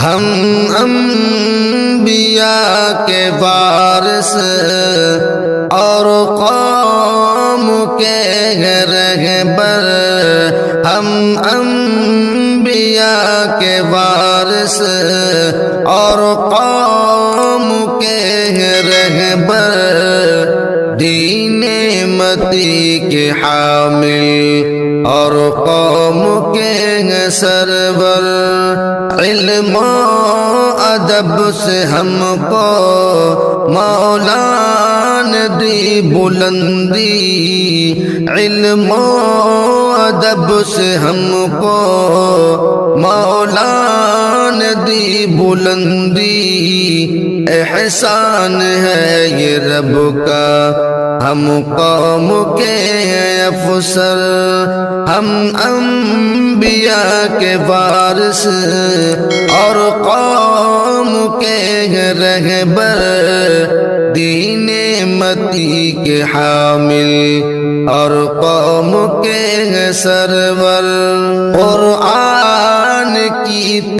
ہم انبیاء کے وارث اور قوم کے رہبر، ہم انبیاء کے وارث اور قوم کے رہبر، دین متی کے حامل اور قوم کے سرور، علم و ادب سے ہم کو مولا نے دی بلندی، علم و ادب سے ہم کو مولا نے دی بلندی، احسان ہے یہ رب کا ہم قوم کے افسر، ہم انبیاء کے وارث اور قوم کے رہبر، دین متی کے حامل اور قوم کے سرور، قرآن کی